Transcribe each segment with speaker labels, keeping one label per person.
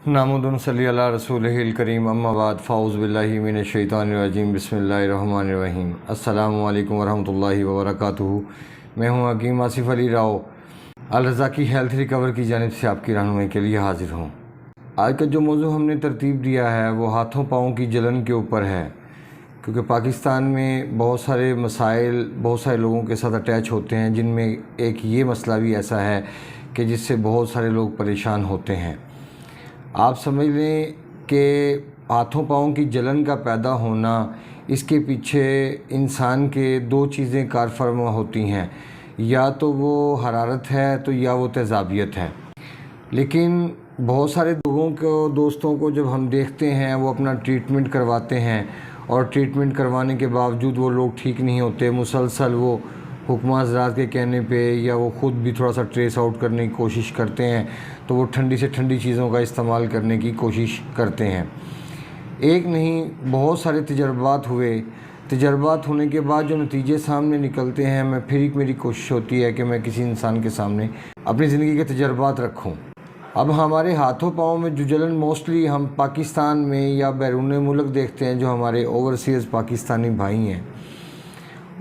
Speaker 1: नामुदुन सल्ली अला रसूलिहिल करीम अम्मा बाद फ़ाउज़ बिल्लाहि मिनश शैतानिर रजीम बिस्मिल्लाहिर रहमानिर रहीम। अस्सलामु अलैकुम वरहमतुल्लाहि वबरकातुहू। मैं हूँ हकीम आसिफ़ अली राव अल रज़ा की हेल्थ रिकवर की जानिब से आपकी रहनुमाई के लिए हाज़िर हूँ। आज का जो मौजू हमने तरतीब दिया है वो हाथों पाँव की जलन के ऊपर है, क्योंकि पाकिस्तान में बहुत सारे मसाइल बहुत सारे लोगों के साथ अटैच होते हैं, जिनमें एक ये मसला भी ऐसा है कि जिससे बहुत सारे लोग परेशान होते हैं। आप समझ लें कि हाथों पाँव की जलन का पैदा होना, इसके पीछे इंसान के दो चीज़ें कार फरमा होती हैं, या तो वो हरारत है तो या वो तेज़ाबियत है। लेकिन बहुत सारे लोगों को, दोस्तों को जब हम देखते हैं वो अपना ट्रीटमेंट करवाते हैं और ट्रीटमेंट करवाने के बावजूद वो लोग ठीक नहीं होते, मुसलसल वो हुक्मा हज़रात के कहने पे या वो ख़ुद भी थोड़ा सा ट्रेस आउट करने की कोशिश करते हैं, तो वो ठंडी से ठंडी चीज़ों का इस्तेमाल करने की कोशिश करते हैं। एक नहीं बहुत सारे तजर्बात हुए। तजर्बात होने के बाद जो नतीजे सामने निकलते हैं, मेरी कोशिश होती है कि मैं किसी इंसान के सामने अपनी ज़िंदगी के तजर्बात रखूँ। अब हमारे हाथों पाँव में जो जलन मोस्टली हम पाकिस्तान में या बैरून मुल्क देखते हैं, जो हमारे ओवरसीज़ पाकिस्तानी भाई हैं,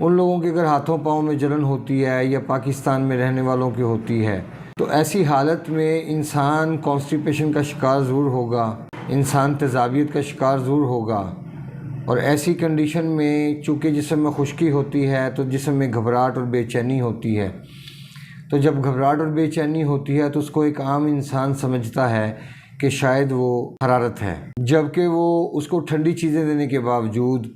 Speaker 1: उन लोगों के अगर हाथों पाँव में जलन होती है या पाकिस्तान में रहने वालों की होती है, तो ऐसी हालत में इंसान कॉन्स्टिपेशन का शिकार ज़रूर होगा, इंसान तेज़ाबियत का शिकार ज़रूर होगा। और ऐसी कंडीशन में चूँकि जिस्म में खुश्की होती है तो जिस्म में घबराहट और बेचैनी होती है। तो जब घबराहट और बेचैनी होती है तो उसको एक आम इंसान समझता है कि शायद वो हरारत है, जबकि वो उसको ठंडी चीज़ें देने के बावजूद,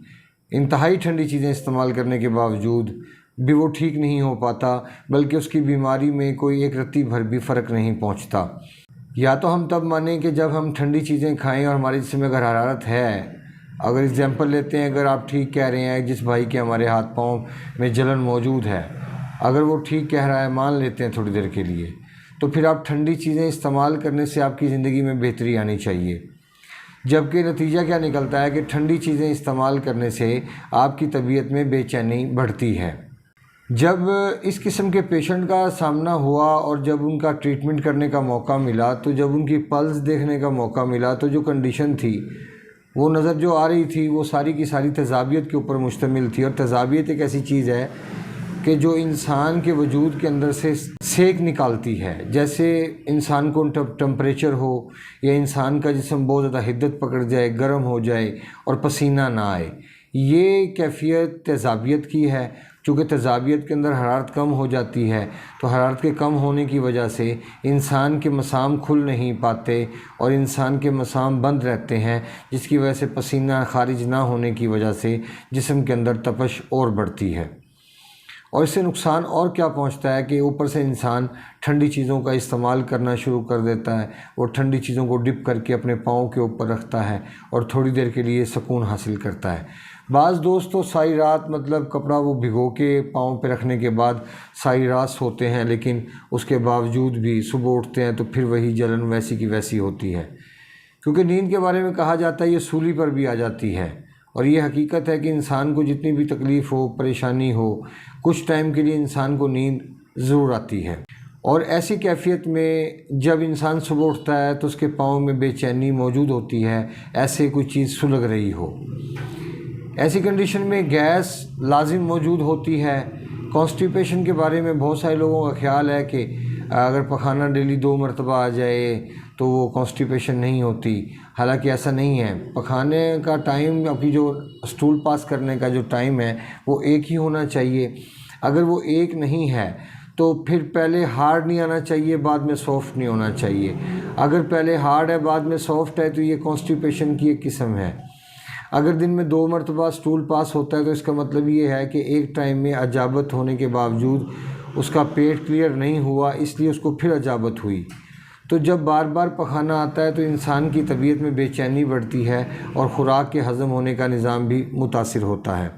Speaker 1: इंतहाई ठंडी चीज़ें इस्तेमाल करने के बावजूद भी वो ठीक नहीं हो पाता, बल्कि उसकी बीमारी में कोई एक रत्ती भर भी फ़र्क नहीं पहुंचता। या तो हम तब मानें कि जब हम ठंडी चीज़ें खाएं और हमारे जिस्म में अगर हरारत है। अगर एग्जांपल लेते हैं, अगर आप ठीक कह रहे हैं जिस भाई के हमारे हाथ पाँव में जलन मौजूद है, अगर वो ठीक कह रहा है, मान लेते हैं थोड़ी देर के लिए, तो फिर आप ठंडी चीज़ें इस्तेमाल करने से आपकी ज़िंदगी में बेहतरी आनी चाहिए। जबकि नतीजा क्या निकलता है कि ठंडी चीज़ें इस्तेमाल करने से आपकी तबीयत में बेचैनी बढ़ती है। जब इस किस्म के पेशेंट का सामना हुआ और जब उनका ट्रीटमेंट करने का मौका मिला, तो जब उनकी पल्स देखने का मौका मिला, तो जो कंडीशन थी, वो नज़र जो आ रही थी, वो सारी की सारी तेज़ाबियत के ऊपर मुश्तमिल थी। और तेज़ाबियत एक ऐसी चीज़ है कि जो इंसान के वजूद के अंदर से सेक निकालती है। जैसे इंसान को टेम्परेचर हो या इंसान का जिस्म बहुत ज़्यादा हिद्दत पकड़ जाए, गर्म हो जाए और पसीना ना आए, ये कैफियत तेज़ाबियत की है। चूँकि तेज़ाबियत के अंदर हरारत कम हो जाती है, तो हरारत के कम होने की वजह से इंसान के मसाम खुल नहीं पाते और इंसान के मसाम बंद रहते हैं, जिसकी वजह से पसीना खारिज ना होने की वजह से जिस्म के अंदर तपश और बढ़ती है। और इससे नुकसान और क्या पहुंचता है कि ऊपर से इंसान ठंडी चीज़ों का इस्तेमाल करना शुरू कर देता है। वो ठंडी चीज़ों को डिप करके अपने पाँव के ऊपर रखता है और थोड़ी देर के लिए सुकून हासिल करता है। बाज़ दोस्त तो सारी रात, मतलब कपड़ा वो भिगो के पाँव पे रखने के बाद सारी रात सोते हैं, लेकिन उसके बावजूद भी सुबह उठते हैं तो फिर वही जलन वैसी की वैसी होती है। क्योंकि नींद के बारे में कहा जाता है ये सूली पर भी आ जाती है, और ये हकीकत है कि इंसान को जितनी भी तकलीफ़ हो, परेशानी हो, कुछ टाइम के लिए इंसान को नींद ज़रूर आती है। और ऐसी कैफियत में जब इंसान सुबह उठता है तो उसके पाँव में बेचैनी मौजूद होती है, ऐसे कोई चीज़ सुलग रही हो। ऐसी कंडीशन में गैस लाजिम मौजूद होती है। कॉन्स्टिपेशन के बारे में बहुत सारे लोगों का ख्याल है कि अगर पखाना डेली 2 मरतबा आ जाए तो वो कॉन्स्टिपेशन नहीं होती। हालांकि ऐसा नहीं है। पखाने का टाइम, आपकी जो स्टूल पास करने का जो टाइम है, वो एक ही होना चाहिए। अगर वो एक नहीं है तो फिर पहले हार्ड नहीं आना चाहिए, बाद में सॉफ्ट नहीं होना चाहिए। अगर पहले हार्ड है बाद में सॉफ्ट है तो ये कॉन्स्टिपेशन की एक किस्म है। अगर दिन में 2 मरतबा स्टूल पास होता है तो इसका मतलब ये है कि एक टाइम में अजाबत होने के बावजूद उसका पेट क्लियर नहीं हुआ, इसलिए उसको फिर अजाबत हुई। तो जब बार बार पखाना आता है तो इंसान की तबीयत में बेचैनी बढ़ती है और ख़ुराक के हज़म होने का निज़ाम भी मुतासिर होता है।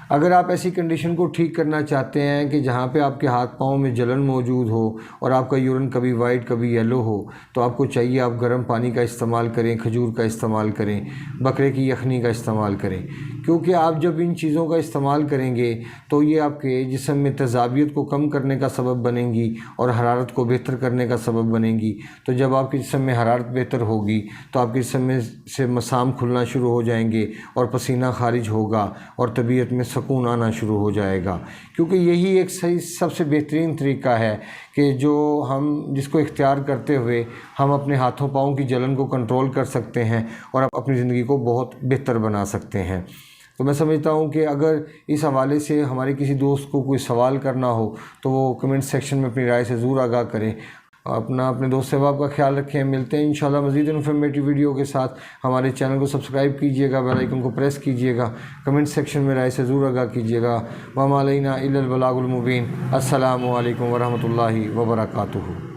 Speaker 1: اگر آپ ایسی کنڈیشن کو ٹھیک کرنا چاہتے ہیں کہ جہاں پہ آپ کے ہاتھ پاؤں میں جلن موجود ہو اور آپ کا یورین کبھی وائٹ کبھی یلو ہو، تو آپ کو چاہیے آپ گرم پانی کا استعمال کریں، کھجور کا استعمال کریں، بکرے کی یخنی کا استعمال کریں، کیونکہ آپ جب ان چیزوں کا استعمال کریں گے تو یہ آپ کے جسم میں تیزابیت کو کم کرنے کا سبب بنیں گی اور حرارت کو بہتر کرنے کا سبب بنیں گی۔ تو جب آپ کے جسم میں حرارت بہتر ہوگی تو آپ کے جسم میں سے مسام کھلنا شروع ہو جائیں گے اور پسینہ خارج ہوگا اور طبیعت میں سکون آنا شروع ہو جائے گا، کیونکہ یہی ایک صحیح سب سے بہترین طریقہ ہے کہ جس کو اختیار کرتے ہوئے ہم اپنے ہاتھوں پاؤں کی جلن کو کنٹرول کر سکتے ہیں اور اپنی زندگی کو بہت بہتر بنا سکتے ہیں۔ تو میں سمجھتا ہوں کہ اگر اس حوالے سے ہمارے کسی دوست کو کوئی سوال کرنا ہو تو وہ کمنٹ سیکشن میں اپنی رائے سے ضرور آگاہ کریں۔ اپنے دوست احباب کا خیال رکھیں۔ ملتے ہیں انشاءاللہ مزید انفارمیٹیو ویڈیو کے ساتھ۔ ہمارے چینل کو سبسکرائب کیجئے گا، بیل آئیکن کو پریس کیجئے گا، کمنٹ سیکشن میں رائے سے ضرور آگاہ کیجئے گا۔ وما علینا الا البلاغ المبین۔ السلام علیکم ورحمۃ اللہ وبرکاتہ۔